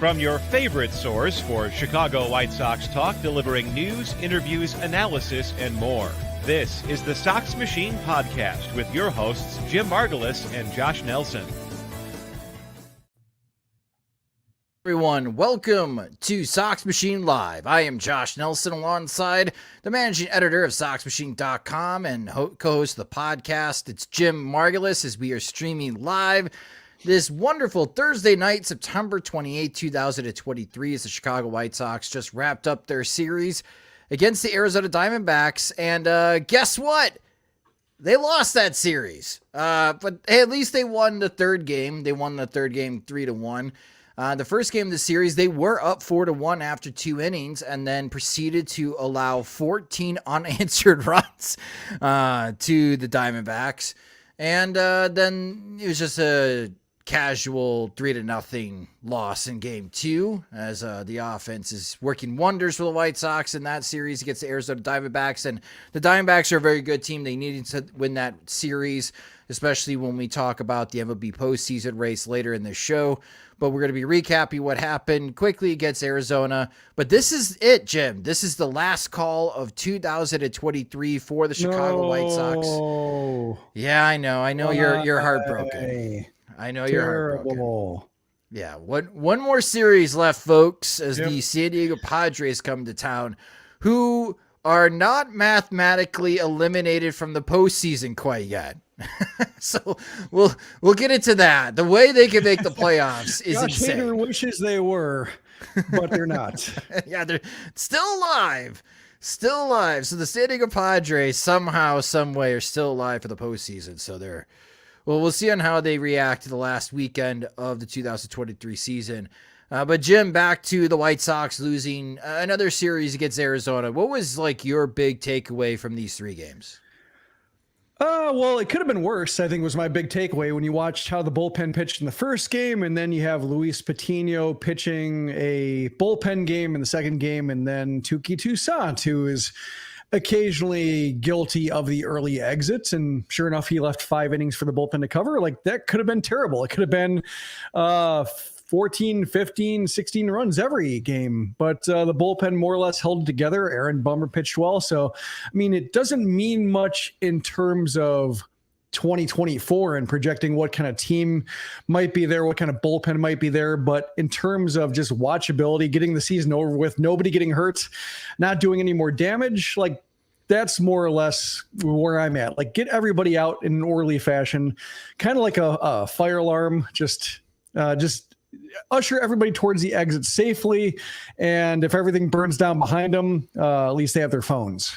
From your favorite source for Chicago White Sox talk, delivering news, interviews, analysis, and more. This is the Sox Machine Podcast with your hosts, Jim Margulis and Josh Nelson. Everyone, welcome to Sox Machine Live. I am Josh Nelson alongside the managing editor of SoxMachine.com and co-host of the podcast. It's Jim Margulis as we are streaming live this wonderful Thursday night, September 28, 2023, as the Chicago White Sox just wrapped up their series against the Arizona Diamondbacks. And guess what? They lost that series. But hey, at least they won the third game. They won the third game 3-1. The first game of the series, they were up 4-1 after 2 innings and then proceeded to allow 14 unanswered runs to the Diamondbacks. And then it was just a casual 3-0 loss in game 2 as the offense is working wonders for the White Sox in that series against the Arizona Diamondbacks. And the Diamondbacks are a very good team. They needed to win that series, especially when we talk about the MLB postseason race later in the show. But we're going to be recapping what happened quickly against Arizona. But this is it, Jim. This is the last call of 2023 for the Chicago White Sox. Yeah, I know you're heartbroken. I know you're heartbroken. Yeah, one more series left, folks, as the San Diego Padres come to town, who are not mathematically eliminated from the postseason quite yet. So we'll get into that. The way they can make the playoffs is insane. Hader wishes they were, but they're not. Yeah, they're still alive. Still alive. So the San Diego Padres somehow, some way are still alive for the postseason. So we'll see on how they react to the last weekend of the 2023 season. But Jim, back to the White Sox losing another series against Arizona. What was like your big takeaway from these 3 games? Well, it could have been worse, I think, was my big takeaway when you watched how the bullpen pitched in the first game, and then you have Luis Patino pitching a bullpen game in the second game, and then Touki Toussaint, who is occasionally guilty of the early exits, and sure enough, he left 5 innings for the bullpen to cover. Like, that could have been terrible. It could have been 14, 15, 16 runs every game, but the bullpen more or less held it together. Aaron Bummer pitched well. So, I mean, it doesn't mean much in terms of 2024 and projecting what kind of team might be there, what kind of bullpen might be there. But in terms of just watchability, getting the season over with, nobody getting hurt, not doing any more damage, like, that's more or less where I'm at. Like, get everybody out in an orderly fashion, kind of like a fire alarm, just usher everybody towards the exit safely. And if everything burns down behind them, at least they have their phones.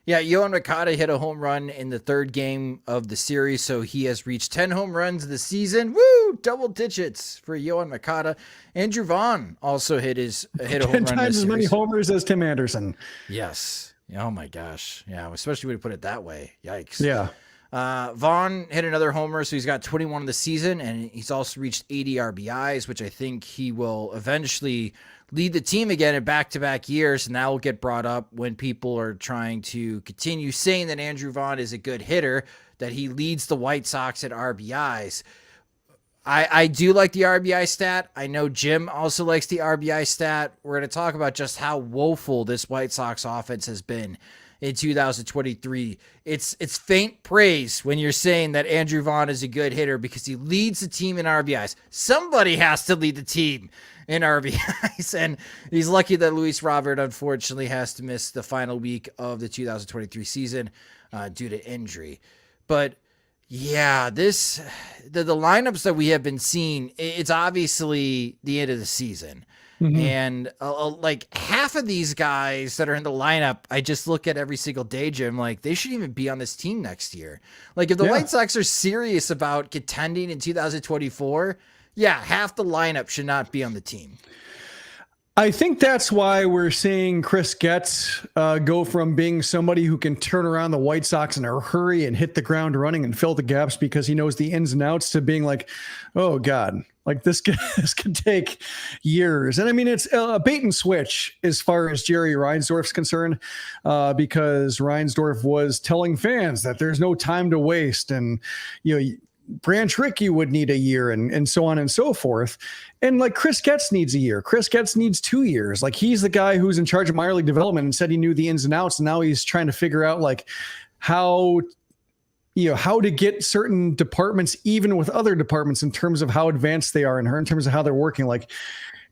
Yeah, Yohan Moncada hit a home run in the third game of the series, so he has reached 10 home runs in the season. Woo! Double digits for Yohan Moncada. Andrew Vaughn also hit a home run. 10 times as many homers as Tim Anderson. Yes. Oh my gosh. Yeah, especially when you put it that way. Yikes. Yeah. Vaughn hit another homer, so he's got 21 in the season, and he's also reached 80 RBIs, which I think he will eventually lead the team again in back-to-back years, and that will get brought up when people are trying to continue saying that Andrew Vaughn is a good hitter, that he leads the White Sox at RBIs. I do like the RBI stat. I know Jim also likes the RBI stat. We're going to talk about just how woeful this White Sox offense has been in 2023. It's faint praise when you're saying that Andrew Vaughn is a good hitter because he leads the team in RBIs. Somebody has to lead the team in RBIs, and he's lucky that Luis Robert unfortunately has to miss the final week of the 2023 season due to injury. But yeah, the lineups that we have been seeing, it's obviously the end of the season. Mm-hmm. And like half of these guys that are in the lineup, I just look at every single day, Jim, like they shouldn't even be on this team next year. Like if the White Sox are serious about contending in 2024, half the lineup should not be on the team. I think that's why we're seeing Chris Getz go from being somebody who can turn around the White Sox in a hurry and hit the ground running and fill the gaps because he knows the ins and outs, to being like, oh God, like this could take years. And I mean, it's a bait and switch as far as Jerry Reinsdorf's concerned, because Reinsdorf was telling fans that there's no time to waste. And, Branch Rickey would need a year and so on and so forth. And like Chris Getz needs a year. Chris Getz needs 2 years. Like he's the guy who's in charge of minor league development and said he knew the ins and outs. And now he's trying to figure out like how to get certain departments, even with other departments in terms of how advanced they are in terms of how they're working. Like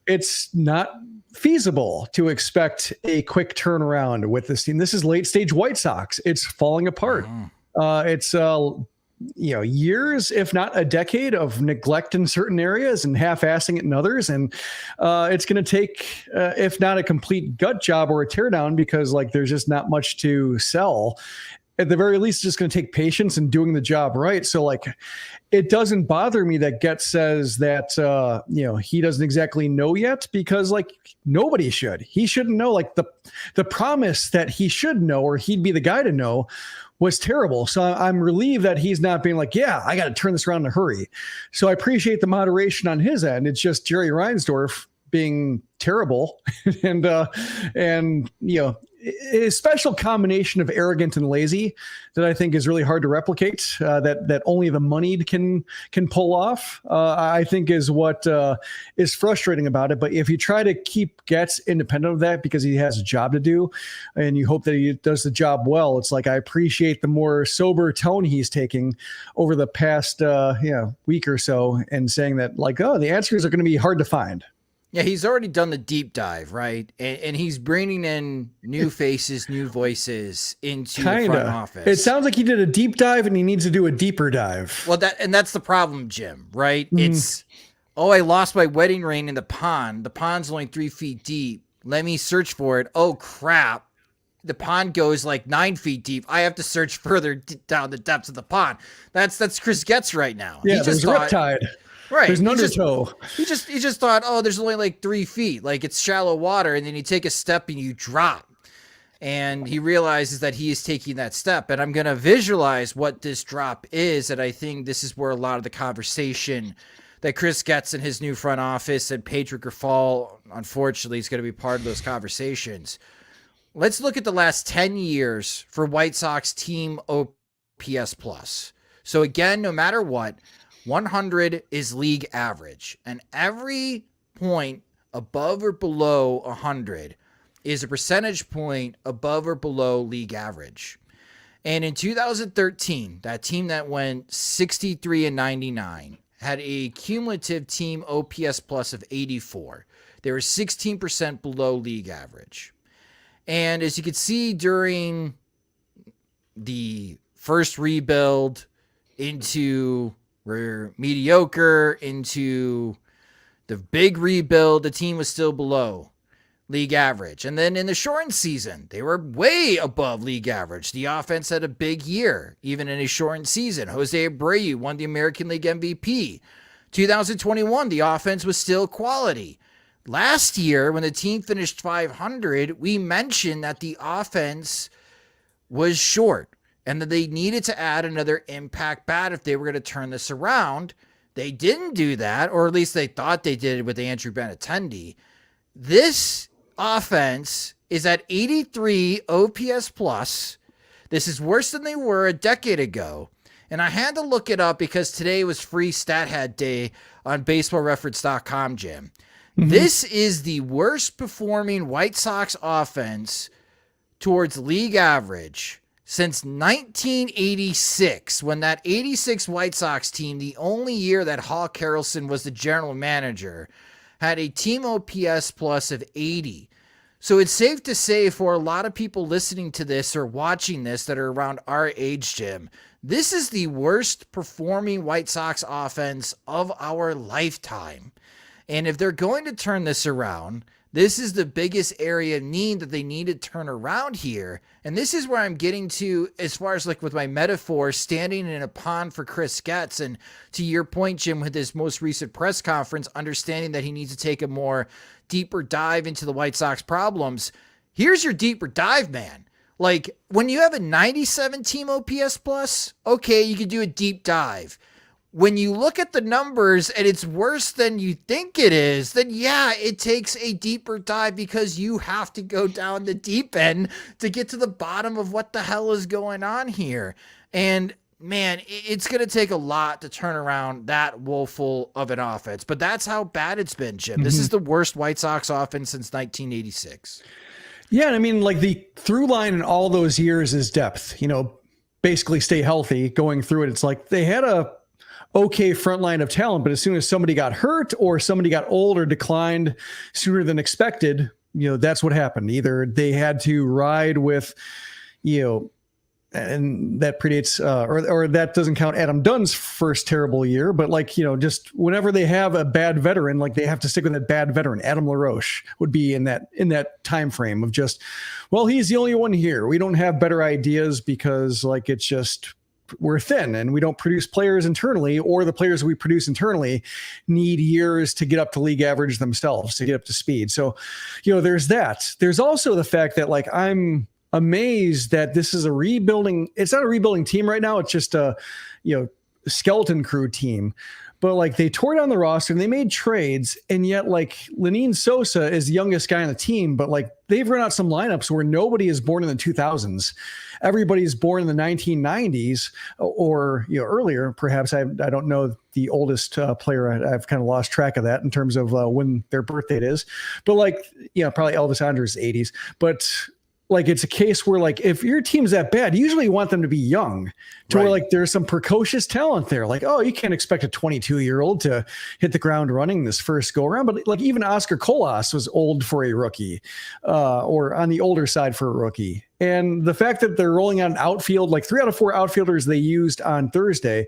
it's not feasible to expect a quick turnaround with this team. This is late stage White Sox. It's falling apart. It's years, if not a decade of neglect in certain areas and half-assing it in others. And it's going to take, if not a complete gut job or a teardown, because like there's just not much to sell. At the very least, it's just going to take patience and doing the job right. So like, it doesn't bother me that Getz says that, he doesn't exactly know yet, because like nobody should. He shouldn't know. Like the promise that he should know, or he'd be the guy to know, was terrible. So I'm relieved that he's not being like, yeah, I got to turn this around in a hurry. So I appreciate the moderation on his end. It's just Jerry Reinsdorf being terrible and a special combination of arrogant and lazy that I think is really hard to replicate, that only the moneyed can pull off, I think is what is frustrating about it. But if you try to keep Getz independent of that because he has a job to do and you hope that he does the job well, it's like I appreciate the more sober tone he's taking over the past week or so and saying that like, oh, the answers are going to be hard to find. Yeah, he's already done the deep dive, right? And he's bringing in new faces, new voices into the front office. It sounds like he did a deep dive and he needs to do a deeper dive. Well, that's the problem, Jim, right? It's, I lost my wedding ring in the pond. The pond's only 3 feet deep. Let me search for it. Oh, crap. The pond goes like 9 feet deep. I have to search further down the depths of the pond. That's Chris Getz right now. Yeah, there's Riptide. Right. There's an undertow. He just thought, there's only like 3 feet. Like it's shallow water. And then you take a step and you drop. And he realizes that he is taking that step. And I'm going to visualize what this drop is. And I think this is where a lot of the conversation that Chris Getz in his new front office and Pedro Grifol, unfortunately, is going to be part of those conversations. Let's look at the last 10 years for White Sox team OPS plus. So again, no matter what, 100 is league average, and every point above or below 100 is a percentage point above or below league average. And in 2013, that team that went 63-99 had a cumulative team OPS plus of 84. They were 16% below league average. And as you can see during the first rebuild into we're mediocre into the big rebuild, the team was still below league average. And then in the shortened season, they were way above league average. The offense had a big year, even in a shortened season. Jose Abreu won the American League MVP. 2021, the offense was still quality. Last year, when the team finished 500, we mentioned that the offense was short and that they needed to add another impact bat if they were going to turn this around. They didn't do that, or at least they thought they did with Andrew Benintendi. This offense is at 83 OPS plus. This is worse than they were a decade ago. And I had to look it up because today was free StatHead day on baseballreference.com, Jim. This is the worst performing White Sox offense towards league average since 1986, when that 86 White Sox team, the only year that Hawk Harrelson was the general manager, had a team OPS plus of 80. So it's safe to say for a lot of people listening to this or watching this that are around our age, Jim, this is the worst performing White Sox offense of our lifetime. And if they're going to turn this around, this is the biggest area of need that they need to turn around here. And this is where I'm getting to as far as like with my metaphor, standing in a pond for Chris Getz. And to your point, Jim, with his most recent press conference, understanding that he needs to take a more deeper dive into the White Sox problems. Here's your deeper dive, man. Like when you have a 97 team OPS plus, okay, you can do a deep dive. When you look at the numbers and it's worse than you think it is, then yeah, it takes a deeper dive because you have to go down the deep end to get to the bottom of what the hell is going on here. And man, it's going to take a lot to turn around that woeful of an offense. But that's how bad it's been, Jim. This is the worst White Sox offense since 1986. Yeah, and I mean, like the through line in all those years is depth. Basically stay healthy going through it. It's like they had a okay front line of talent, but as soon as somebody got hurt or somebody got old or declined sooner than expected, that's what happened. Either they had to ride with, and that predates, or that doesn't count Adam Dunn's first terrible year, but just whenever they have a bad veteran, like they have to stick with that bad veteran. Adam LaRoche would be in that time frame of just, well, he's the only one here. We don't have better ideas because it's just, we're thin and we don't produce players internally, or the players we produce internally need years to get up to league average themselves, to get up to speed. So, there's that. There's also the fact that I'm amazed that this is it's not a rebuilding team right now. It's just a, skeleton crew team, but they tore down the roster and they made trades. And yet Lenine Sosa is the youngest guy on the team, but they've run out some lineups where nobody is born in the 2000s. Everybody's born in the 1990s or, earlier, perhaps. I don't know the oldest player. I've kind of lost track of that in terms of when their birth date is, but probably Elvis Andrus 80s, but it's a case where if your team's that bad, you usually want them to be young to where there's some precocious talent there. You can't expect a 22-year-old to hit the ground running this first go around. But even Oscar Colas was old for a rookie, or on the older side for a rookie. And the fact that they're rolling out an outfield, 3 out of 4 outfielders they used on Thursday,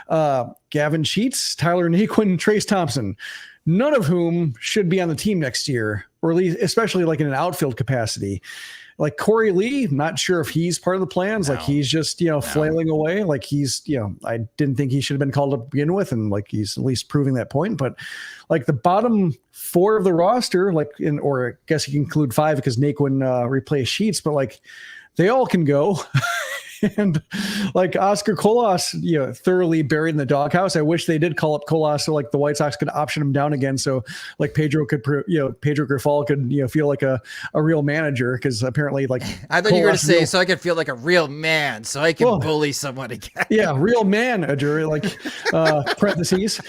Gavin Sheets, Tyler Naquin, Trace Thompson, none of whom should be on the team next year, or at least especially in an outfield capacity. Corey Lee, not sure if he's part of the plans. No. He's just, flailing away. He's, I didn't think he should have been called to begin with. And he's at least proving that point. But the bottom 4 of the roster, or I guess you can include 5 because Naquin replaced Sheets, but they all can go. And Oscar Colas, thoroughly buried in the doghouse. I wish they did call up Colas so the White Sox could option him down again. So Pedro could, Pedro Grifol could, feel like a real manager. Cause apparently I thought you were going to say, so I could feel like a real man so I can bully someone again. Yeah. Real manager, parentheses.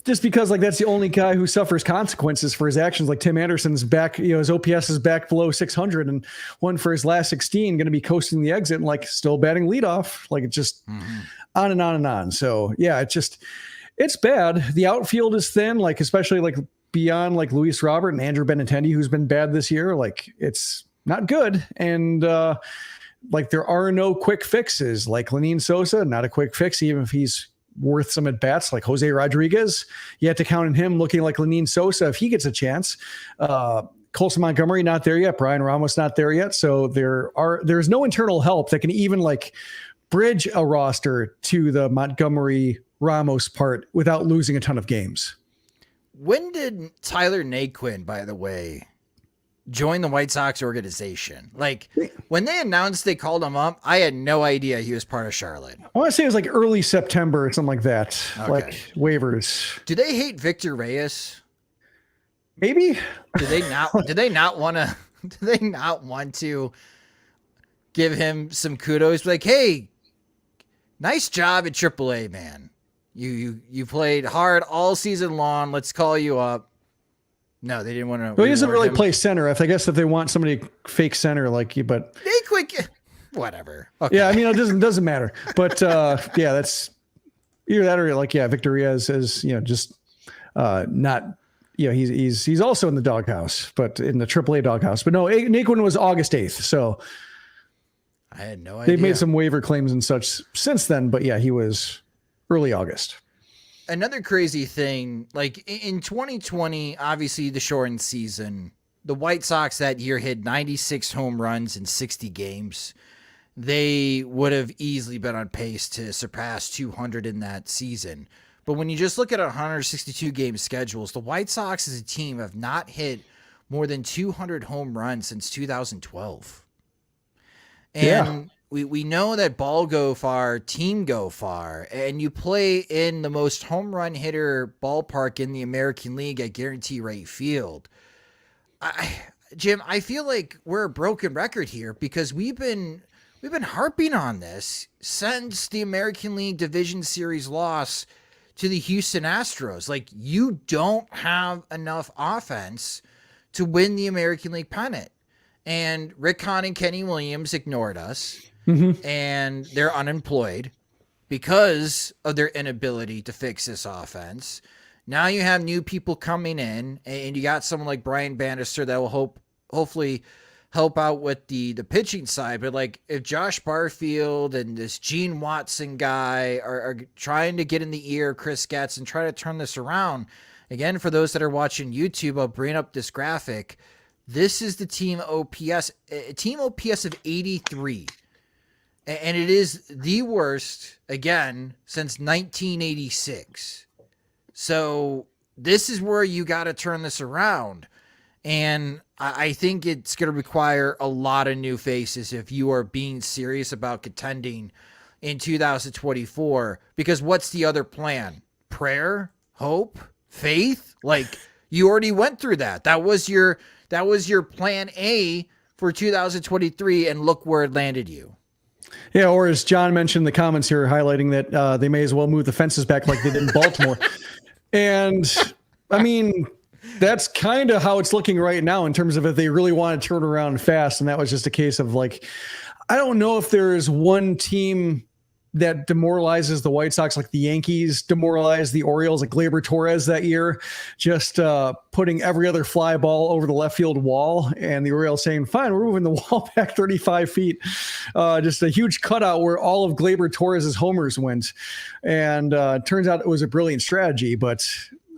Just because that's the only guy who suffers consequences for his actions. Tim Anderson's back, his OPS is back below 600 and won for his last 16, going to be coasting the exit and still batting leadoff. It's just on and on and on. So yeah, it's bad. The outfield is thin, especially beyond Luis Robert and Andrew Benintendi, who's been bad this year. It's not good. And there are no quick fixes. Lenine Sosa, not a quick fix, even if he's worth some at bats. Jose Rodriguez, you have to count on him looking like Lenine Sosa if he gets a chance. Colson Montgomery not there yet. Brian Ramos not there yet. So there's no internal help that can even bridge a roster to the Montgomery Ramos part without losing a ton of games. When did Tyler Naquin, by the way, join the White Sox organization? When they announced they called him up, I had no idea he was part of Charlotte. I want to say it was early September or something like that. Okay. Waivers. Do they hate Victor Reyes? Maybe. Do they not want to give him some kudos? Hey, nice job at AAA, man. You played hard all season long. Let's call you up. No, they didn't want to. Well, he doesn't really play center. I guess if they want somebody fake center but they quick, whatever. Okay. Yeah, I mean, it doesn't matter. But yeah, that's either that or Victor Reyes is just not. He's also in the doghouse, but in the AAA doghouse. But no, Naquin was August 8th. So I had no idea. They've made some waiver claims and such since then, but yeah, he was early August. Another crazy thing, in 2020, obviously the shortened season, the White Sox that year hit 96 home runs in 60 games. They would have easily been on pace to surpass 200 in that season. But when you just look at 162 game schedules, the White Sox as a team have not hit more than 200 home runs since 2012. And we know that ball go far, team go far, and you play in the most home run hitter ballpark in the American League at Guarantee Rate Field. Jim, I feel like we're a broken record here because we've been we've been harping on this since the American League Division Series loss to the Houston Astros. Like, you don't have enough offense to win the American League pennant. And Rick Hahn and Kenny Williams ignored us, and they're unemployed because of their inability to fix this offense. Now you have new people coming in, and you got someone like Brian Bannister that will hopefully help out with the pitching side. But like, if Josh Barfield and this Gene Watson guy are trying to get in the ear of Chris Getz and try to turn this around, again, for those that are watching YouTube, I'll bring up this graphic. This is the team OPS of 83. And it is the worst, again, since 1986. So this is where you got to turn this around. And I think it's going to require a lot of new faces if you are being serious about contending in 2024. Because what's the other plan? Prayer, hope, faith? Like, you already went through that. That was your plan A for 2023, and look where it landed you. Yeah, or as John mentioned in the comments here, highlighting that they may as well move the fences back like they did in Baltimore. And, I mean, that's kind of how it's looking right now in terms of if they really want to turn around fast. And that was just a case of like, I don't know if there is one team that demoralizes the White Sox like the Yankees demoralized the Orioles, like Gleyber Torres that year, just putting every other fly ball over the left field wall, and the Orioles saying, fine, we're moving the wall back 35 feet. Just a huge cutout where all of Gleyber Torres's homers went. And turns out it was a brilliant strategy, but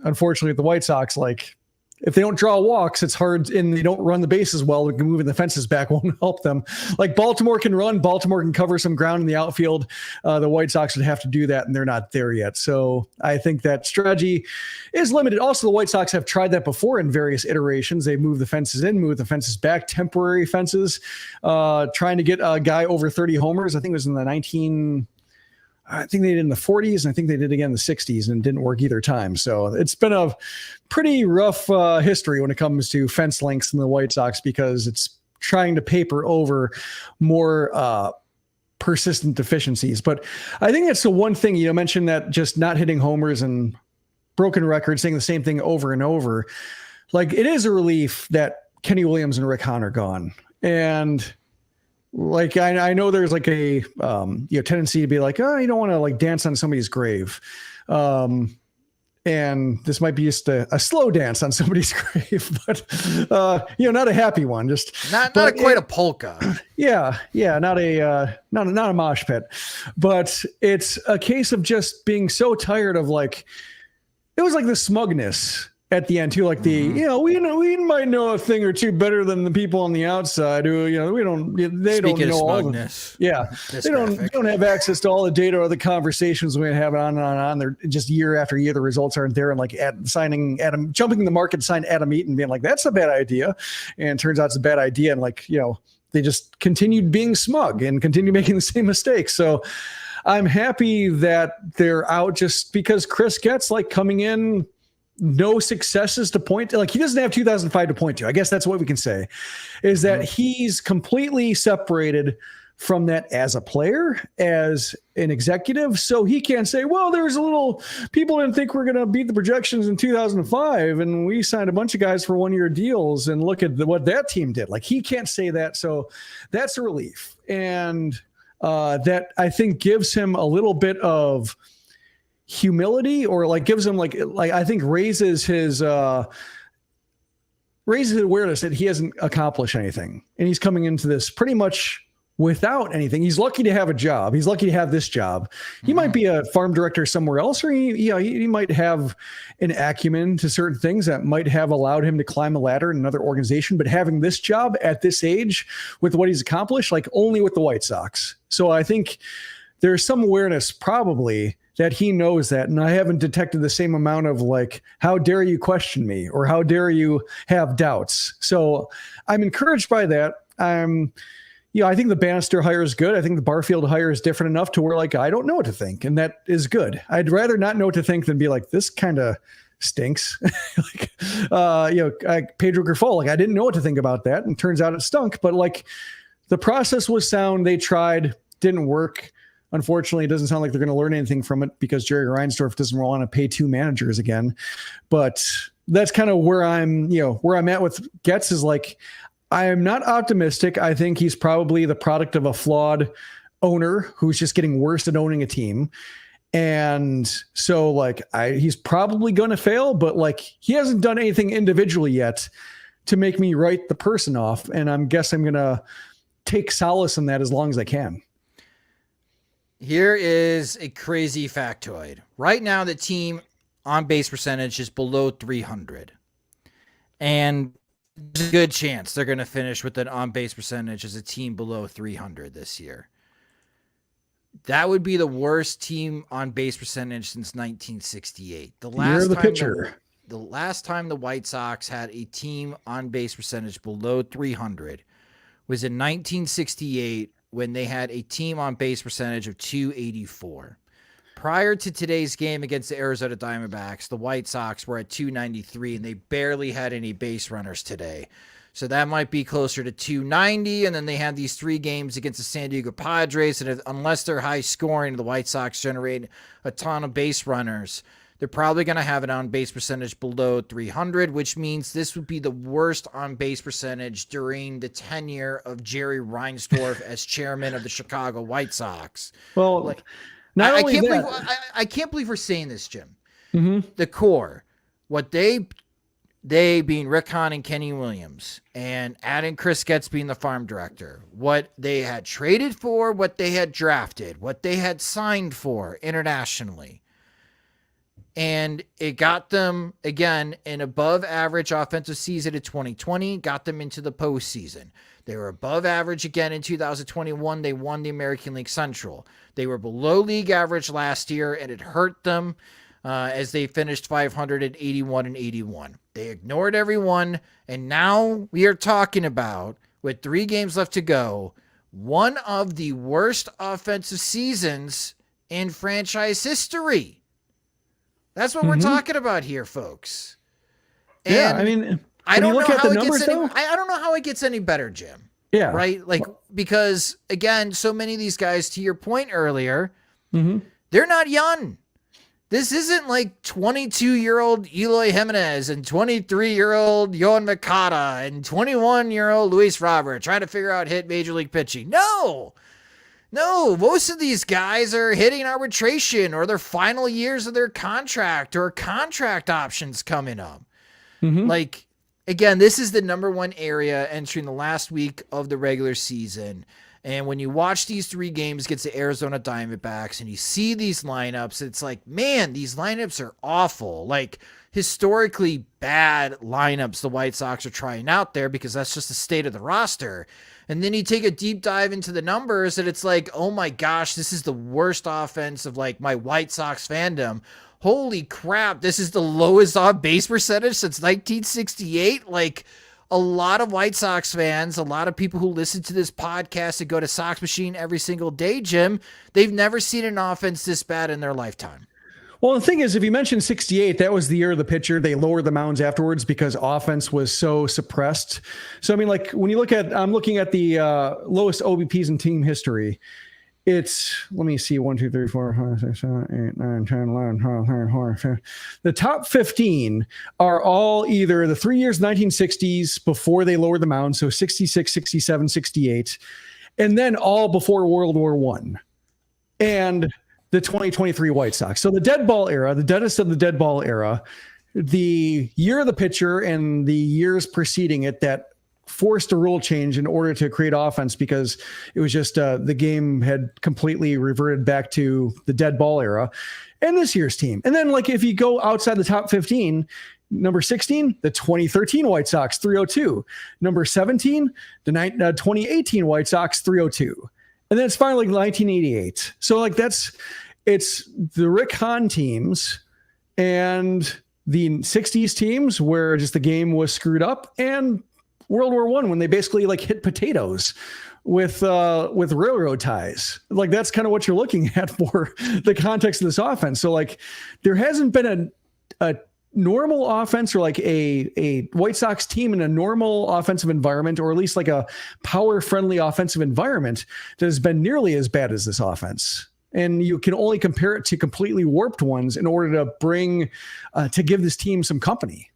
unfortunately the White Sox, like, if they don't draw walks, it's hard, and they don't run the bases well. Moving the fences back won't help them. Like, Baltimore can run, Baltimore can cover some ground in the outfield. The White Sox would have to do that, and they're not there yet. So I think that strategy is limited. Also, the White Sox have tried that before in various iterations. They move the fences in, move the fences back, temporary fences, trying to get a guy over 30 homers. I think it was in the I think they did in the 40s, and I think they did again in the 60s, and it didn't work either time. So it's been a pretty rough history when it comes to fence lengths in the White Sox, because it's trying to paper over more persistent deficiencies. But I think that's the one thing, you mentioned that just not hitting homers and broken records, saying the same thing over and over. Like, it is a relief that Kenny Williams and Rick Hahn are gone. And like, I know there's like a tendency to be like, oh, you don't want to like dance on somebody's grave. And this might be just a slow dance on somebody's grave, but not a happy one. Just not quite a polka. Yeah, not a mosh pit. But it's a case of just being so tired of, like, it was like the smugness at the end too, like we might know a thing or two better than the people on the outside who, they don't know all this. Yeah, they don't have access to all the data or the conversations we have on and on. They're just year after year, the results aren't there. And like jumping in the market to sign Adam Eaton, being like, that's a bad idea. And it turns out it's a bad idea. And like, they just continued being smug and continue making the same mistakes. So I'm happy that they're out, just because Chris Getz, like, coming in, no successes to point to. Like, he doesn't have 2005 to point to. I guess that's what we can say, is that he's completely separated from that as a player, as an executive. So he can't say, well, there's people didn't think we're going to beat the projections in 2005, and we signed a bunch of guys for 1-year deals, and look at what that team did. Like, he can't say that. So that's a relief. And that, I think, gives him a little bit of humility, or like gives him like I think raises his awareness that he hasn't accomplished anything, and he's coming into this pretty much without anything. He's lucky to have a job. He's lucky to have this job. He might be a farm director somewhere else, or he might have an acumen to certain things that might have allowed him to climb a ladder in another organization. But having this job at this age, with what he's accomplished, like, only with the White Sox. So I think there's some awareness probably that he knows that. And I haven't detected the same amount of like, how dare you question me, or how dare you have doubts. So I'm encouraged by that. I think the Bannister hire is good. I think the Barfield hire is different enough to where, like, I don't know what to think. And that is good. I'd rather not know what to think than be like, this kind of stinks. Pedro Grifol, like, I didn't know what to think about that. And turns out it stunk. But like, the process was sound. They tried, didn't work. Unfortunately, it doesn't sound like they're going to learn anything from it because Jerry Reinsdorf doesn't want to pay 2 managers again. But that's kind of where I'm at with Getz is like, I am not optimistic. I think he's probably the product of a flawed owner who's just getting worse at owning a team. And so like he's probably going to fail, but like he hasn't done anything individually yet to make me write the person off. And I'm going to take solace in that as long as I can. Here is a crazy factoid. Right now, the team on base percentage is below 300. And there's a good chance they're going to finish with an on base percentage as a team below 300 this year. That would be the worst team on base percentage since 1968. The last time the White Sox had a team on base percentage below 300 was in 1968 when they had a team on base percentage of 284. Prior to today's game against the Arizona Diamondbacks, the White Sox were at 293 and they barely had any base runners today. So that might be closer to 290. And then they had these 3 games against the San Diego Padres. And unless they're high scoring, the White Sox generate a ton of base runners. They're probably going to have an on-base percentage below 300, which means this would be the worst on-base percentage during the tenure of Jerry Reinsdorf as chairman of the Chicago White Sox. Well, I can't believe we're saying this, Jim. Mm-hmm. The core, what they being Rick Hahn and Kenny Williams, and adding Chris Getz being the farm director, what they had traded for, what they had drafted, what they had signed for internationally. And it got them, again, an above average offensive season in 2020, got them into the postseason. They were above average again in 2021. They won the American League Central. They were below league average last year, and it hurt them as they finished 581 and 81. They ignored everyone, and now we are talking about, with 3 games left to go, one of the worst offensive seasons in franchise history. That's what we're talking about here, folks. And yeah, I mean, I don't know how it gets any better, Jim. Yeah. Right? Like, because, again, so many of these guys, to your point earlier, mm-hmm. they're not young. This isn't like 22-year-old Eloy Jimenez and 23-year-old Yohan Mikata and 21-year-old Luis Robert trying to figure out hit major league pitching. No, most of these guys are hitting arbitration or their final years of their contract or contract options coming up. Mm-hmm. Like, again, this is the number 1 area entering the last week of the regular season. And when you watch these 3 games against the Arizona Diamondbacks and you see these lineups, it's like, man, these lineups are awful. Like, historically bad lineups the White Sox are trying out there because that's just the state of the roster. And then you take a deep dive into the numbers and it's like, oh my gosh, this is the worst offense of like my White Sox fandom. Holy crap, this is the lowest on-base percentage since 1968. Like, a lot of White Sox fans, a lot of people who listen to this podcast and go to Sox Machine every single day, Jim, they've never seen an offense this bad in their lifetime. Well, the thing is, if you mentioned 68, that was the year of the pitcher. They lowered the mounds afterwards because offense was so suppressed. So, I mean, like when you I'm looking at the lowest OBPs in team history. It's, let me see, 1, 2, 3, 4, 5, 6, 7, 8, 9, 10, 11, 12, 13, 14, 15. The top 15 are all either the 3 years 1960s before they lowered the mound, so 66, 67, 68, and then all before World War I, and the 2023 White Sox. So the dead ball era, the deadest of the dead ball era, the year of the pitcher and the years preceding it that forced a rule change in order to create offense because it was just the game had completely reverted back to the dead ball era, and this year's team. And then like if you go outside the top 15, number 16, the 2013 White Sox 302, number 17, the 2018 White Sox 302, and then it's finally 1988. So like it's the Rick Hahn teams and the 60s teams where just the game was screwed up, and World War I when they basically like hit potatoes with railroad ties. Like that's kind of what you're looking at for the context of this offense. So like there hasn't been a normal offense or like a White Sox team in a normal offensive environment, or at least like a power friendly offensive environment that has been nearly as bad as this offense. And you can only compare it to completely warped ones in order to give this team some company.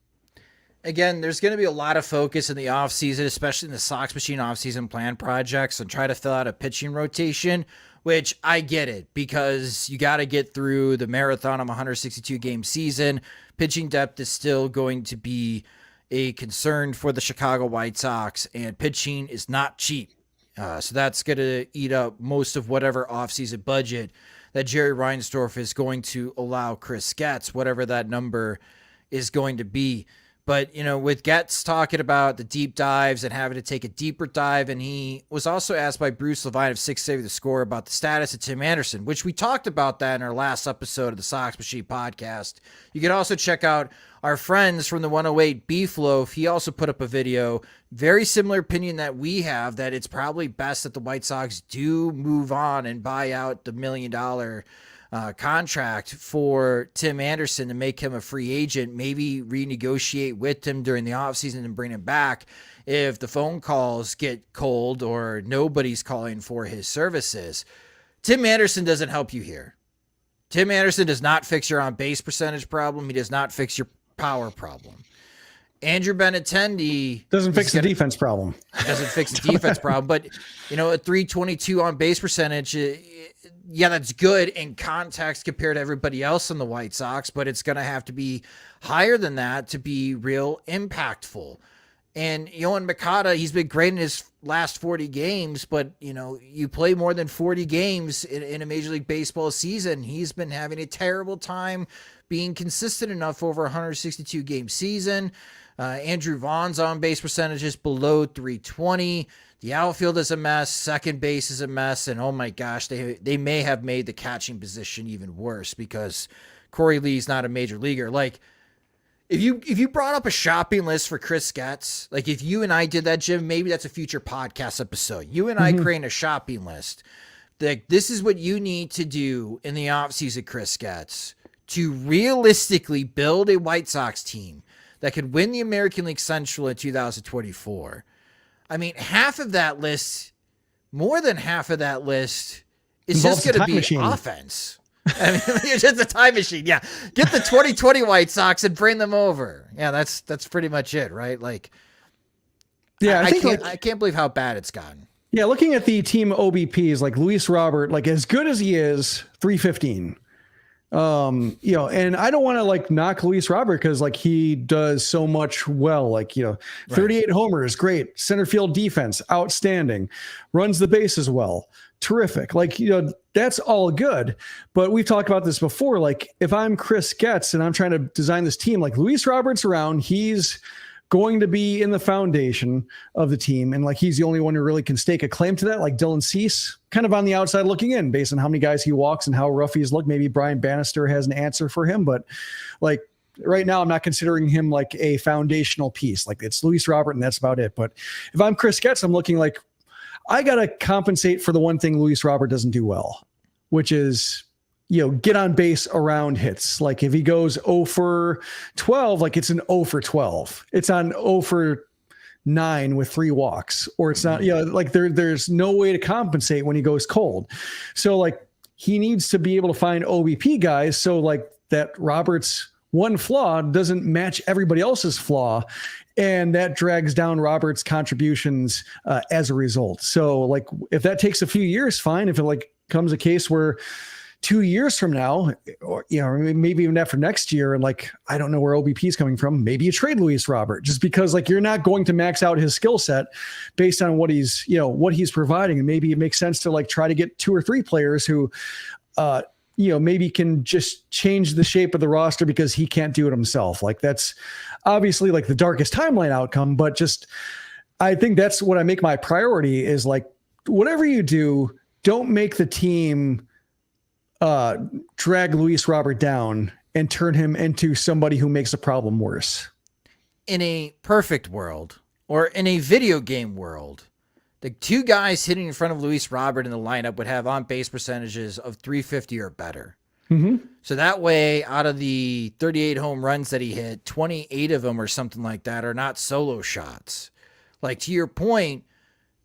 Again, there's going to be a lot of focus in the offseason, especially in the Sox Machine offseason plan projects, and try to fill out a pitching rotation, which I get it, because you got to get through the marathon of a 162-game season. Pitching depth is still going to be a concern for the Chicago White Sox, and pitching is not cheap. So that's going to eat up most of whatever offseason budget that Jerry Reinsdorf is going to allow Chris Getz, whatever that number is going to be. But, with Getz talking about the deep dives and having to take a deeper dive, and he was also asked by Bruce Levine of 670 The Score about the status of Tim Anderson, which we talked about that in our last episode of the Sox Machine podcast. You can also check out our friends from the 108 Beef Loaf. He also put up a video, very similar opinion that we have, that it's probably best that the White Sox do move on and buy out the $1 million contract for Tim Anderson to make him a free agent, maybe renegotiate with him during the offseason and bring him back if the phone calls get cold or nobody's calling for his services. Tim Anderson doesn't help you here. Tim Anderson does not fix your on-base percentage problem. He does not fix your power problem. Andrew Benintendi doesn't fix the defense problem. Doesn't fix the defense problem, but a 322 on base percentage, yeah, that's good in context compared to everybody else in the White Sox, but it's going to have to be higher than that to be real impactful. And Yohan Mikata, he's been great in his last 40 games, but you play more than 40 games in a Major League Baseball season. He's been having a terrible time being consistent enough over a 162 game season. Andrew Vaughn's on base percentage is below 320. The outfield is a mess. Second base is a mess. And oh my gosh, they may have made the catching position even worse because Corey Lee's not a major leaguer. Like, if you brought up a shopping list for Chris Getz, like if you and I did that, Jim, maybe that's a future podcast episode. You and I create a shopping list. Like, this is what you need to do in the offseason, Chris Getz, to realistically build a White Sox team that could win the American League Central in 2024. I mean, half of that list, more than half of that list, is just going to be machine. Offense. I mean, it's just a time machine. Yeah. Get the 2020 White Sox and bring them over. Yeah, that's pretty much it, right? Like, yeah, I can't believe how bad it's gotten. Yeah, looking at the team OBPs, like Luis Robert, like as good as he is, 315. And I don't want to like knock Luis Robert because like he does so much well, like, 38 homers, great. Center field defense, outstanding. Runs the bases well. Terrific. Like, that's all good. But we've talked about this before. Like, if I'm Chris Getz and I'm trying to design this team, like Luis Robert's around, he's going to be in the foundation of the team. And like, he's the only one who really can stake a claim to that. Like Dylan Cease, kind of on the outside looking in based on how many guys he walks and how rough he's looked. Maybe Brian Bannister has an answer for him, but like right now I'm not considering him like a foundational piece. Like it's Luis Robert and that's about it. But if I'm Chris Getz, I'm looking like I got to compensate for the one thing Luis Robert doesn't do well, which is, get on base around hits. Like if he goes 0 for 12, like it's an 0 for 12. It's on 0 for 9 with 3 walks, or it's not, like there's no way to compensate when he goes cold. So like he needs to be able to find OBP guys. So like that Robert's one flaw doesn't match everybody else's flaw. And that drags down Robert's contributions as a result. So like if that takes a few years, fine. If it like comes a case where 2 years from now, or maybe even after next year, and like I don't know where OBP is coming from, maybe you trade Luis Robert just because like you're not going to max out his skill set based on what he's providing, and maybe it makes sense to like try to get 2 or 3 players who maybe can just change the shape of the roster because he can't do it himself. Like that's obviously like the darkest timeline outcome, but just I think that's what I make my priority is like whatever you do, don't make the team drag Luis Robert down and turn him into somebody who makes the problem worse. In a perfect world, or in a video game world, the 2 guys hitting in front of Luis Robert in the lineup would have on-base percentages of 350 or better. So that way, out of the 38 home runs that he hit, 28 of them or something like that are not solo shots. Like, to your point,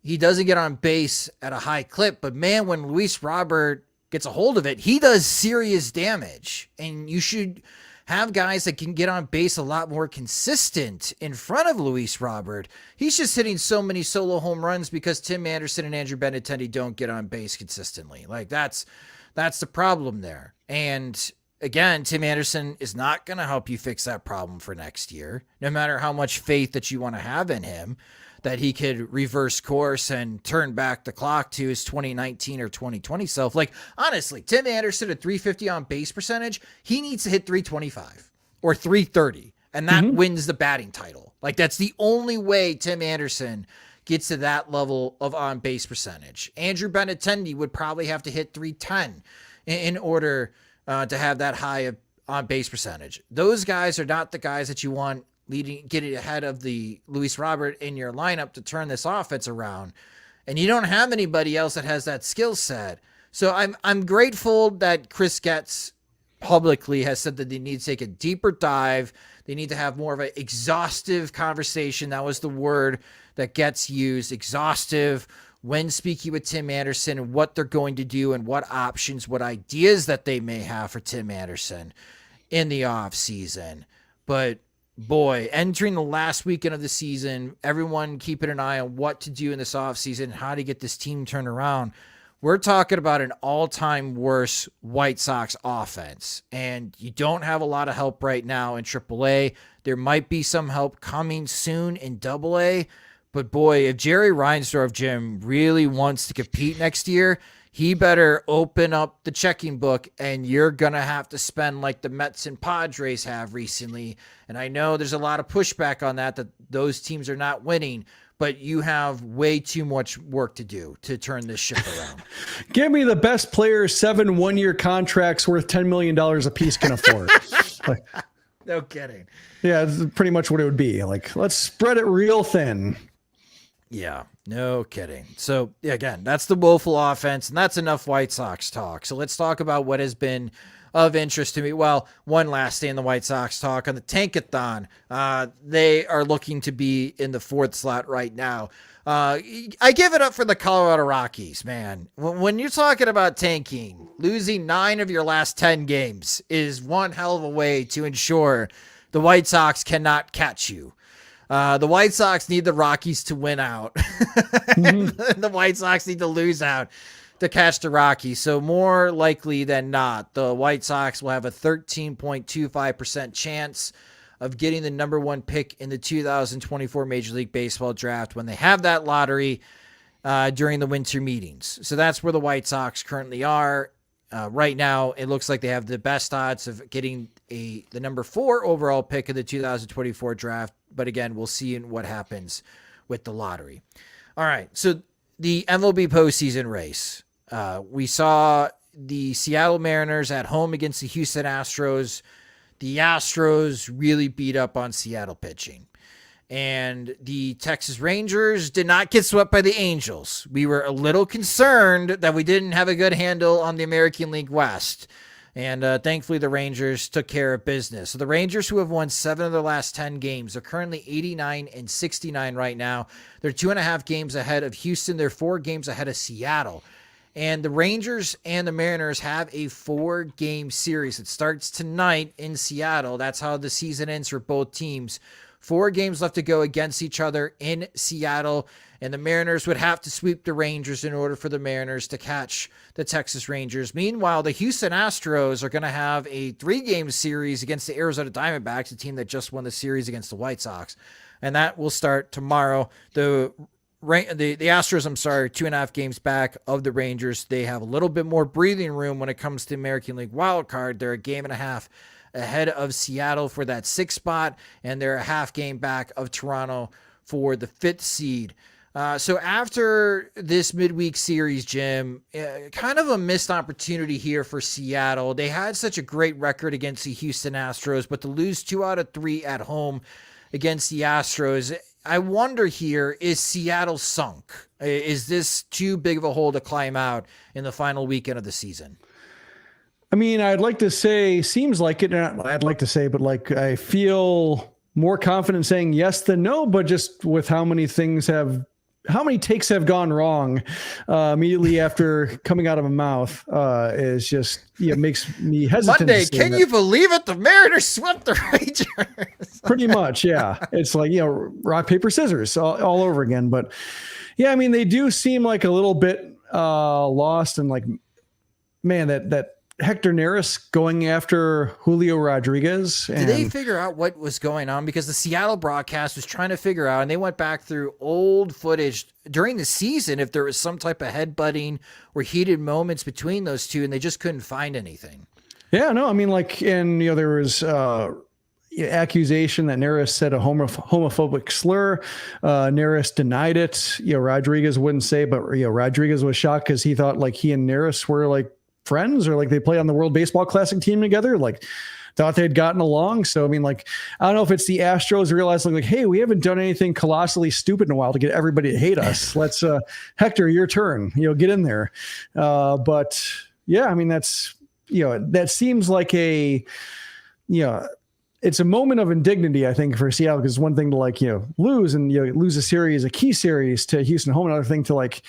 he doesn't get on base at a high clip, but man, when Luis Robert gets a hold of it, he does serious damage. And you should have guys that can get on base a lot more consistent in front of Luis Robert. He's just hitting so many solo home runs because Tim Anderson and Andrew Benintendi don't get on base consistently. Like, that's the problem there. And again, Tim Anderson is not going to help you fix that problem for next year, no matter how much faith that you want to have in him, that he could reverse course and turn back the clock to his 2019 or 2020 self. Like, honestly, Tim Anderson at 350 on base percentage, he needs to hit 325 or 330, and that wins the batting title. Like, that's the only way Tim Anderson gets to that level of on base percentage. Andrew Benintendi would probably have to hit 310 in order to have that high of on base percentage. Those guys are not the guys that you want getting ahead of the Luis Robert in your lineup to turn this offense around. And you don't have anybody else that has that skill set. So I'm grateful that Chris Getz publicly has said that they need to take a deeper dive. They need to have more of an exhaustive conversation. That was the word that Getz used, exhaustive, when speaking with Tim Anderson and what they're going to do and what options, what ideas that they may have for Tim Anderson in the offseason. But boy, entering the last weekend of the season, everyone keeping an eye on what to do in this offseason, how to get this team turned around. We're talking about an all-time worst White Sox offense, and you don't have a lot of help right now in AAA. There might be some help coming soon in AA, but boy, if Jerry Reinsdorf, Jim, really wants to compete next year, he better open up the checking book, and you're going to have to spend like the Mets and Padres have recently. And I know there's a lot of pushback on that those teams are not winning, but you have way too much work to do to turn this ship around. Give me the best players 7 one-year contracts worth $10 million a piece can afford. No kidding. Yeah, that's pretty much what it would be. Like, let's spread it real thin. Yeah, no kidding. So, again, that's the woeful offense, and that's enough White Sox talk. So let's talk about what has been of interest to me. Well, one last day in the White Sox talk on the Tankathon. They are looking to be in the 4th slot right now. I give it up for the Colorado Rockies, man. When you're talking about tanking, losing 9 of your last 10 games is one hell of a way to ensure the White Sox cannot catch you. The White Sox need the Rockies to win out. The White Sox need to lose out to catch the Rockies. So more likely than not, the White Sox will have a 13.25% chance of getting the number 1 pick in the 2024 Major League Baseball draft when they have that lottery during the winter meetings. So that's where the White Sox currently are. Right now, it looks like they have the best odds of getting the number 4 overall pick of the 2024 draft. But again, we'll see what happens with the lottery. All right, so the MLB postseason race. We saw the Seattle Mariners at home against the Houston Astros. The Astros really beat up on Seattle pitching. And the Texas Rangers did not get swept by the Angels. We were a little concerned that we didn't have a good handle on the American League West. And thankfully, the Rangers took care of business. So the Rangers, who have won 7 of their last 10 games, are currently 89-69 right now. They're 2.5 games ahead of Houston. They're 4 games ahead of Seattle. And the Rangers and the Mariners have a 4-game series. It starts tonight in Seattle. That's how the season ends for both teams. 4 games left to go against each other in Seattle, and the Mariners would have to sweep the Rangers in order for the Mariners to catch the Texas Rangers. Meanwhile, the Houston Astros are going to have a 3-game series against the Arizona Diamondbacks, a team that just won the series against the White Sox, and that will start tomorrow. The Astros, 2.5 games back of the Rangers. They have a little bit more breathing room when it comes to American League wild card. They're a 1.5 games ahead of Seattle for that 6th spot, and they're a half game back of Toronto for the 5th seed. So after this midweek series, Jim, kind of a missed opportunity here for Seattle. They had such a great record against the Houston Astros, but to lose 2 out of 3 at home against the Astros, I wonder here, is Seattle sunk? Is this too big of a hole to climb out in the final weekend of the season? I mean, I'd like to say seems like it. I'd like to say, but like I feel more confident saying yes than no. But just with how many takes have gone wrong immediately after coming out of my mouth is just makes me hesitant. Monday, can you believe it? The Mariners swept the Rangers. Pretty much, yeah. It's like rock paper scissors all over again. But yeah, I mean they do seem like a little bit lost and like man that Hector Neris going after Julio Rodriguez. Did they figure out what was going on? Because the Seattle broadcast was trying to figure out, and they went back through old footage during the season if there was some type of headbutting or heated moments between those two, and they just couldn't find anything. Yeah, no, I mean, like, and there was accusation that Neris said a homophobic slur. Neris denied it. Rodriguez wouldn't say, but Rodriguez was shocked because he thought like he and Neris were like friends or like they play on the World Baseball Classic team together, like thought they'd gotten along. So, I mean, like, I don't know if it's the Astros realizing like, hey, we haven't done anything colossally stupid in a while to get everybody to hate us. Let's, Hector, your turn, get in there. But yeah, I mean, that's, that seems like it's a moment of indignity, I think, for Seattle, because it's one thing to like, lose and lose a series, a key series to Houston home, another thing to like,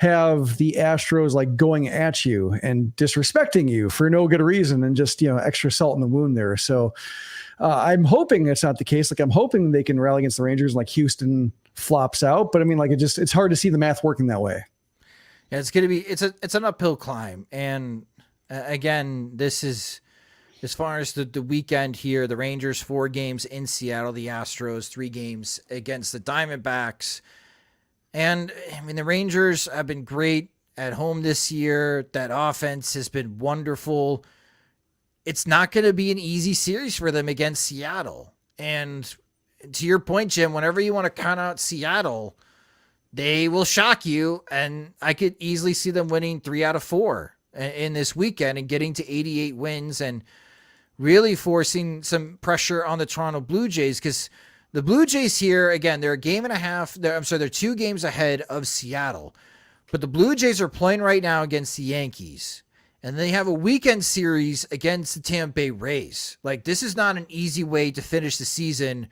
have the Astros like going at you and disrespecting you for no good reason and just, extra salt in the wound there. So I'm hoping it's not the case. Like I'm hoping they can rally against the Rangers like Houston flops out. But I mean, like it's hard to see the math working that way. Yeah, it's going to be, it's an uphill climb. And again, this is as far as the weekend here, the Rangers 4 games in Seattle, the Astros 3 games against the Diamondbacks. And I mean, the Rangers have been great at home this year. That offense has been wonderful. It's not going to be an easy series for them against Seattle. And to your point, Jim, whenever you want to count out Seattle, they will shock you. And I could easily see them winning 3 out of 4 in this weekend and getting to 88 wins and really forcing some pressure on the Toronto Blue Jays, because the Blue Jays here, again, they're a game and a half. They're 2 games ahead of Seattle. But the Blue Jays are playing right now against the Yankees. And they have a weekend series against the Tampa Bay Rays. Like, this is not an easy way to finish the season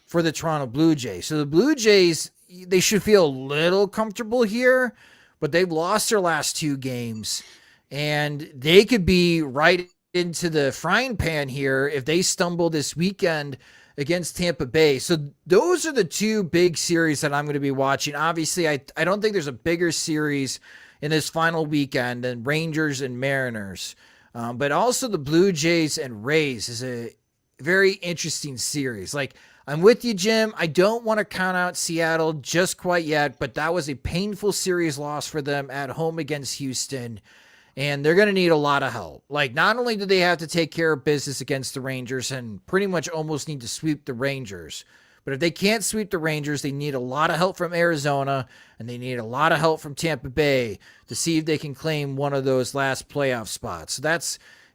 for the Toronto Blue Jays. So the Blue Jays, they should feel a little comfortable here. But they've lost their last 2 games. And they could be right into the frying pan here if they stumble this weekend against Tampa Bay. So those are the 2 big series that I'm going to be watching. Obviously, I don't think there's a bigger series in this final weekend than Rangers and Mariners. But also the Blue Jays and Rays is a very interesting series. Like, I'm with you, Jim. I don't want to count out Seattle just quite yet, but that was a painful series loss for them at home against Houston. And they're going to need a lot of help. Like, not only do they have to take care of business against the Rangers and pretty much almost need to sweep the Rangers, but if they can't sweep the Rangers, they need a lot of help from Arizona and they need a lot of help from Tampa Bay to see if they can claim one of those last playoff spots. So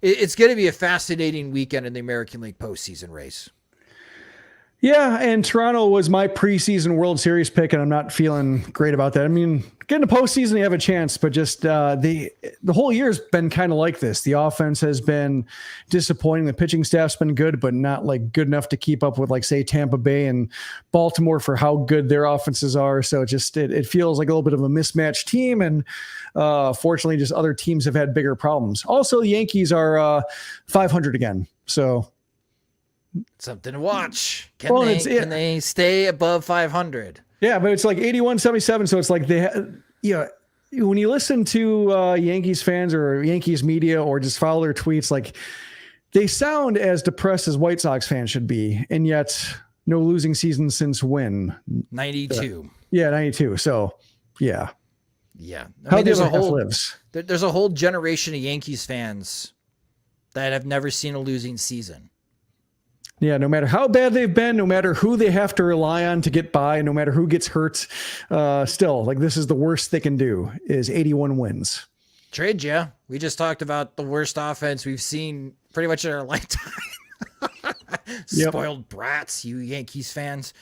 it's going to be a fascinating weekend in the American League postseason race. Yeah, and Toronto was my preseason World Series pick, and I'm not feeling great about that. I mean, getting to postseason, you have a chance, but just the whole year's been kind of like this. The offense has been disappointing. The pitching staff's been good, but not like good enough to keep up with, like, say, Tampa Bay and Baltimore for how good their offenses are. So it feels like a little bit of a mismatched team, and fortunately, just other teams have had bigger problems. Also, the Yankees are 500 again, so. Something to watch. Can they stay above 500? Yeah, but it's like 81-77. So it's like when you listen to Yankees fans or Yankees media or just follow their tweets, like they sound as depressed as White Sox fans should be. And yet no losing season since when? 92. Yeah, 92. So yeah. Yeah. How there's a whole generation of Yankees fans that have never seen a losing season. Yeah, no matter how bad they've been, no matter who they have to rely on to get by, no matter who gets hurt, still, like, this is the worst they can do is 81 wins. Trade ya. We just talked about the worst offense we've seen pretty much in our lifetime. Spoiled brats, you Yankees fans.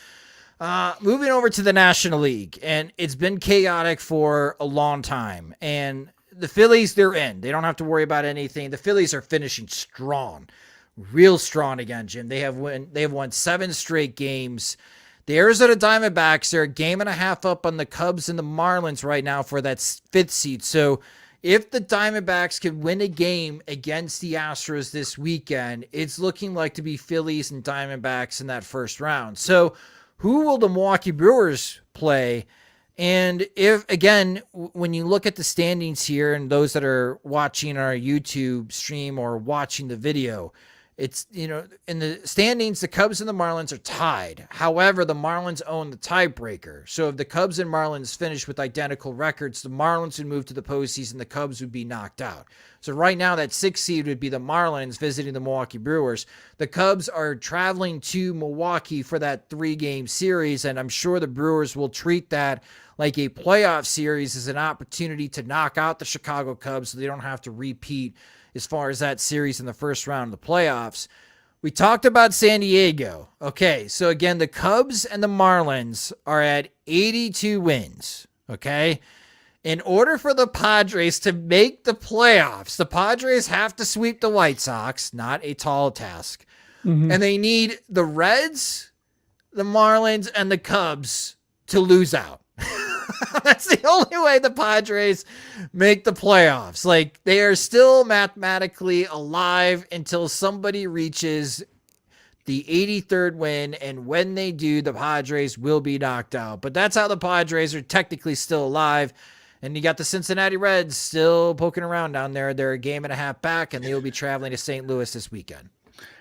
Moving over to the National League, and it's been chaotic for a long time. And the Phillies, they're in. They don't have to worry about anything. The Phillies are finishing strong, real strong again, Jim. They have won 7 straight games. The Arizona Diamondbacks, they're a game and a half up on the Cubs and the Marlins right now for that 5th seed. So if the Diamondbacks can win a game against the Astros this weekend, it's looking like to be Phillies and Diamondbacks in that first round. So who will the Milwaukee Brewers play? And if, again, when you look at the standings here and those that are watching our YouTube stream or watching the video, it's, in the standings, the Cubs and the Marlins are tied. However, the Marlins own the tiebreaker. So if the Cubs and Marlins finish with identical records, the Marlins would move to the postseason, the Cubs would be knocked out. So right now, that 6th seed would be the Marlins visiting the Milwaukee Brewers. The Cubs are traveling to Milwaukee for that 3-game series, and I'm sure the Brewers will treat that like a playoff series as an opportunity to knock out the Chicago Cubs so they don't have to repeat as far as that series in the first round of the playoffs. We talked about San Diego. Okay, so again, the Cubs and the Marlins are at 82 wins, okay? In order for the Padres to make the playoffs, the Padres have to sweep the White Sox, not a tall task. And they need the Reds, the Marlins, and the Cubs to lose out. That's the only way the Padres make the playoffs. Like, they are still mathematically alive until somebody reaches the 83rd win, and when they do, the Padres will be knocked out. But that's how the Padres are technically still alive. And you got the Cincinnati Reds still poking around down there. They're a game and a half back, and they will be traveling to St. Louis this weekend.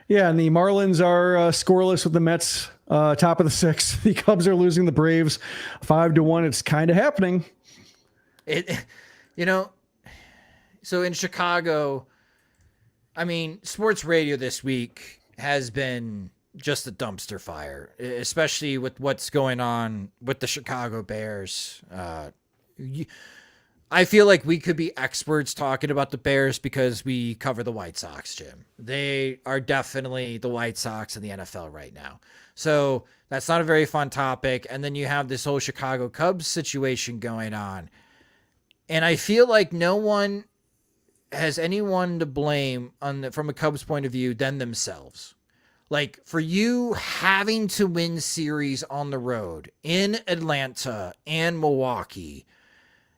Yeah, and the Marlins are scoreless with the Mets top of the 6th. The Cubs are losing the Braves 5-1. It's kind of happening. So in Chicago, I mean, sports radio this week has been just a dumpster fire, especially with what's going on with the Chicago Bears. I feel like we could be experts talking about the Bears because we cover the White Sox, Jim. They are definitely the White Sox in the NFL right now. So that's not a very fun topic. And then you have this whole Chicago Cubs situation going on. And I feel like no one has anyone to blame from a Cubs point of view than themselves. Like, for you having to win series on the road in Atlanta and Milwaukee,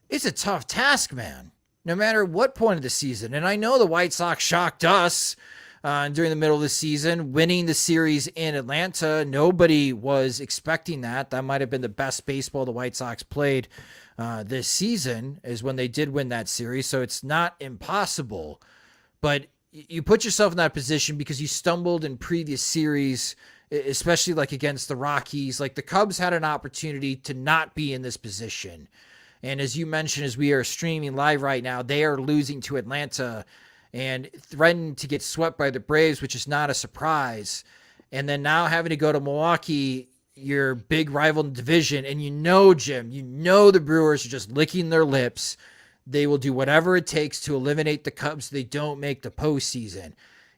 it's a tough task, man, no matter what point of the season. And I know the White Sox shocked us during the middle of the season, winning the series in Atlanta. Nobody was expecting that. That might have been the best baseball the White Sox played this season, is when they did win that series. So it's not impossible. But you put yourself in that position because you stumbled in previous series, especially like against the Rockies. Like, the Cubs had an opportunity to not be in this position. And as you mentioned, as we are streaming live right now, they are losing to Atlanta and threatening to get swept by the Braves, which is not a surprise. And then now having to go to Milwaukee, your big rival in the division. And Jim, the Brewers are just licking their lips. They will do whatever it takes to eliminate the Cubs so they don't make the postseason.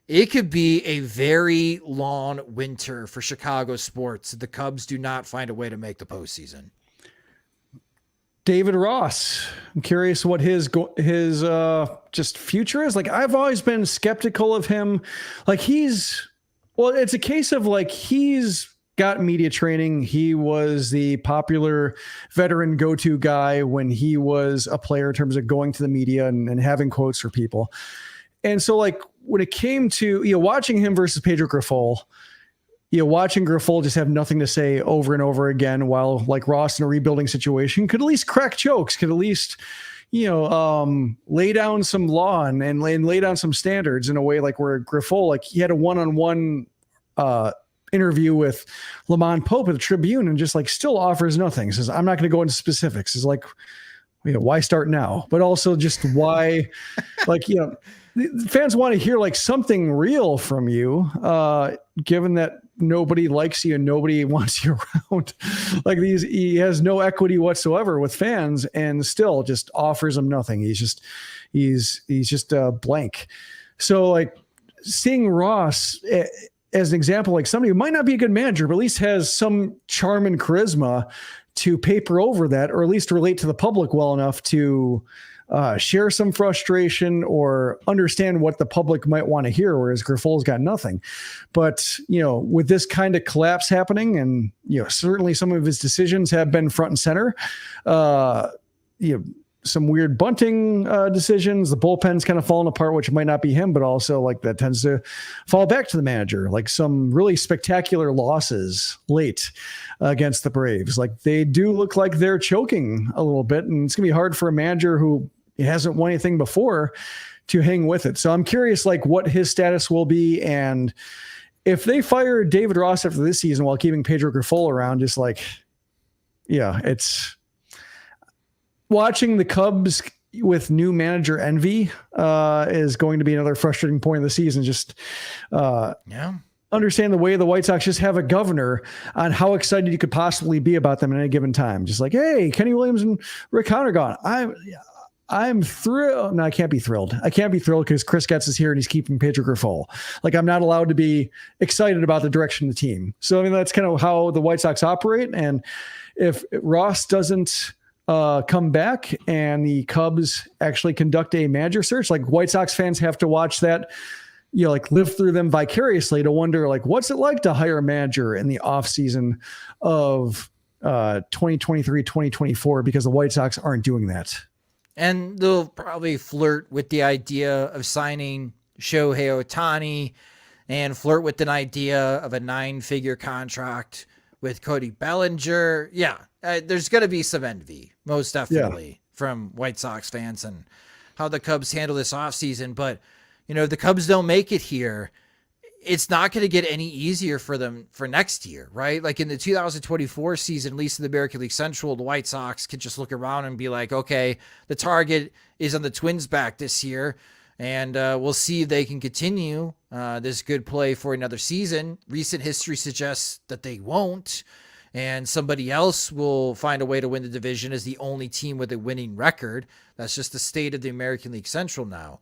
It could be a very long winter for Chicago sports if the Cubs do not find a way to make the postseason. David Ross, I'm curious what his just future is. Like, I've always been skeptical of him. Like, it's a case of like, he's got media training. He was the popular veteran go-to guy when he was a player in terms of going to the media and having quotes for people. And so, like, when it came to, watching him versus Pedro Grifol, watching Grifol just have nothing to say over and over again, while like Ross in a rebuilding situation could at least crack jokes, could at least, lay down some law and lay down some standards in a way like where Grifol, like, he had a one-on-one interview with Lamont Pope at the Tribune and just like still offers nothing. Says, I'm not going to go into specifics. It's like, why start now? But also just why, fans want to hear like something real from you, given that nobody likes you and nobody wants you around. Like, he has no equity whatsoever with fans and still just offers them nothing. He's just blank. So like, seeing Ross as an example, like somebody who might not be a good manager, but at least has some charm and charisma to paper over that, or at least relate to the public well enough to share some frustration or understand what the public might want to hear, whereas Griffol's got nothing. But, with this kind of collapse happening, and, certainly some of his decisions have been front and center, some weird bunting decisions, the bullpen's kind of falling apart, which might not be him, but also like that tends to fall back to the manager, like some really spectacular losses late against the Braves. Like they do look like they're choking a little bit, and it's gonna be hard for a manager who hasn't won anything before to hang with it. So I'm curious, like what his status will be. And if they fire David Ross after this season while keeping Pedro Grifol around, just like, it's watching the Cubs with new manager envy is going to be another frustrating point of the season. Just understand the way the White Sox just have a governor on how excited you could possibly be about them at any given time. Just like, hey, Kenny Williams and Rick Hahn are gone. I'm thrilled. No, I can't be thrilled. I can't be thrilled because Chris Getz is here and he's keeping Pedro Grifol. Like I'm not allowed to be excited about the direction of the team. So, I mean, that's kind of how the White Sox operate. And if Ross doesn't come back and the Cubs actually conduct a manager search, like White Sox fans have to watch that, like live through them vicariously to wonder, like, what's it like to hire a manager in the offseason of 2023, 2024, because the White Sox aren't doing that. And they'll probably flirt with the idea of signing Shohei Ohtani and flirt with an idea of a 9-figure contract with Cody Bellinger. Yeah, there's going to be some envy, most definitely, from White Sox fans and how the Cubs handle this offseason. But, if the Cubs don't make it here, it's not going to get any easier for them for next year, right? Like in the 2024 season, at least in the American League Central, the White Sox could just look around and be like, okay, the target is on the Twins' back this year, and we'll see if they can continue this good play for another season. Recent history suggests that they won't, and somebody else will find a way to win the division as the only team with a winning record. That's just the state of the American League Central now.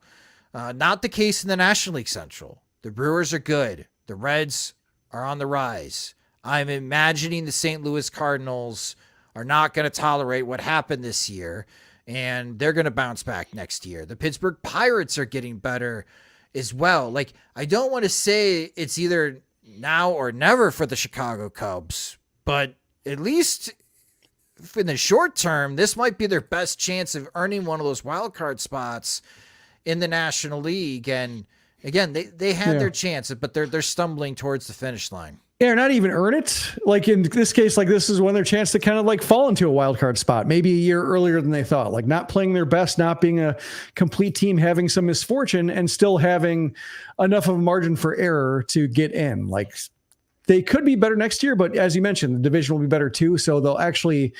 Not the case in the National League Central. The Brewers are good. The Reds are on the rise. I'm imagining the St. Louis Cardinals are not going to tolerate what happened this year, and they're going to bounce back next year. The Pittsburgh Pirates are getting better as well. Like, I don't want to say it's either now or never for the Chicago Cubs, but at least in the short term, this might be their best chance of earning one of those wild card spots in the National League. And again, they had their chance, but they're stumbling towards the finish line. Yeah, or not even earn it. Like in this case, like this is when their chance to kind of like fall into a wild card spot, maybe a year earlier than they thought, like not playing their best, not being a complete team, having some misfortune and still having enough of a margin for error to get in. Like they could be better next year, but as you mentioned, the division will be better too. So they'll actually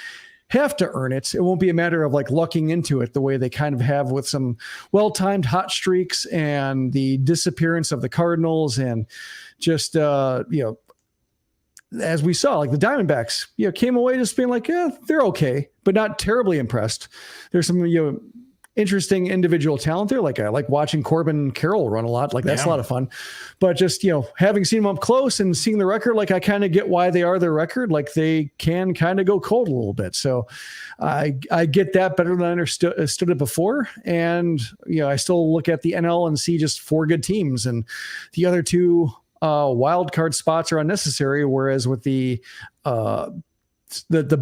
have to earn it. It won't be a matter of like lucking into it the way they kind of have with some well-timed hot streaks and the disappearance of the Cardinals and just, as we saw, like the Diamondbacks, came away just being like, yeah, they're okay, but not terribly impressed. There's some, interesting individual talent there. Like I like watching Corbin Carroll run a lot. Like that's a lot of fun, but just, having seen them up close and seeing the record, like I kind of get why they are their record. Like they can kind of go cold a little bit. So I get that better than I understood it before. And, I still look at the NL and see just 4 good teams, and the other 2 wild card spots are unnecessary. Whereas with the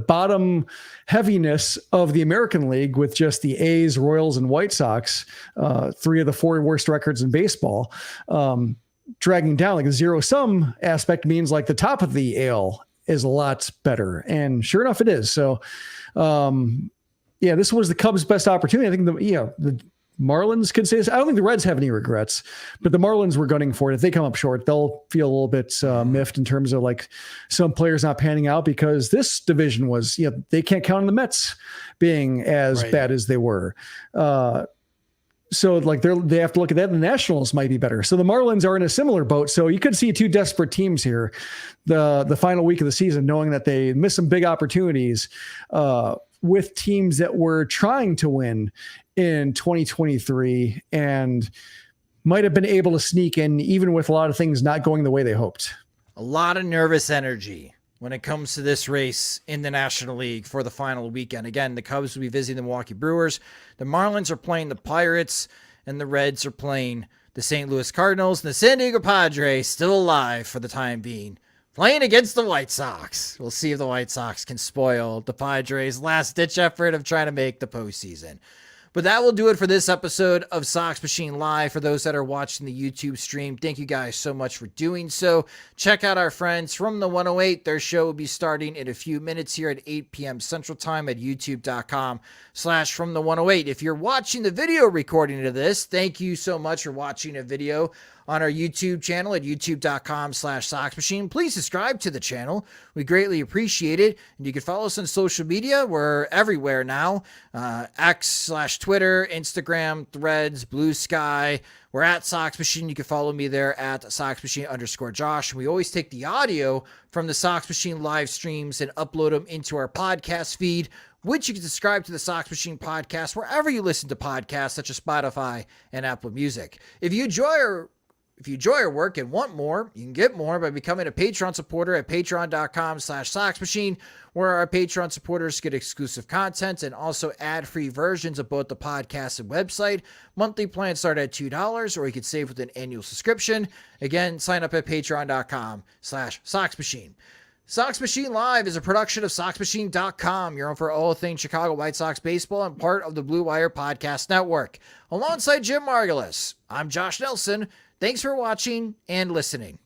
bottom heaviness of the American League with just the A's, Royals, and White Sox, 3 of the 4 worst records in baseball, dragging down, like a zero sum aspect means like the top of the AL is a lot better. And sure enough, it is. So, this was the Cubs' best opportunity. I think the Marlins could say this. I don't think the Reds have any regrets, but the Marlins were gunning for it. If they come up short, they'll feel a little bit miffed in terms of like some players not panning out, because this division was, they can't count on the Mets being as bad as they were. So like they have to look at that. The Nationals might be better. So the Marlins are in a similar boat. So you could see 2 desperate teams here, the final week of the season, knowing that they missed some big opportunities with teams that were trying to win in 2023 and might have been able to sneak in even with a lot of things not going the way they hoped. A lot of nervous energy when it comes to this race in the National League for the final weekend. Again, the Cubs will be visiting the Milwaukee Brewers. The Marlins are playing the Pirates, and the Reds are playing the St. Louis Cardinals. And the San Diego Padres, still alive for the time being, playing against the White Sox. We'll see if the White Sox can spoil the Padres' last-ditch effort of trying to make the postseason. But that will do it for this episode of Sox Machine Live. For those that are watching the YouTube stream, thank you guys so much for doing so. Check out our friends from the 108. Their show will be starting in a few minutes here at 8 p.m. Central Time at youtube.com/from the 108. If you're watching the video recording of this, thank you so much for watching a video on our YouTube channel at youtube.com/Sox Machine. Please subscribe to the channel. We greatly appreciate it. And you can follow us on social media. We're everywhere now. X/Twitter, Instagram, Threads, Blue Sky. We're at Sox Machine. You can follow me there at SoxMachine_Josh. And we always take the audio from the Sox Machine live streams and upload them into our podcast feed, which you can subscribe to the Sox Machine podcast wherever you listen to podcasts, such as Spotify and Apple Music. If you enjoy our work and want more, you can get more by becoming a Patreon supporter at patreon.com/SoxMachine, where our Patreon supporters get exclusive content and also ad-free versions of both the podcast and website. Monthly plans start at $2, or you can save with an annual subscription. Again, sign up at patreon.com/SoxMachine. Sox Machine Live is a production of SoxMachine.com. You're on for all things Chicago White Sox baseball and part of the Blue Wire Podcast Network. Alongside Jim Margulis, I'm Josh Nelson. Thanks for watching and listening.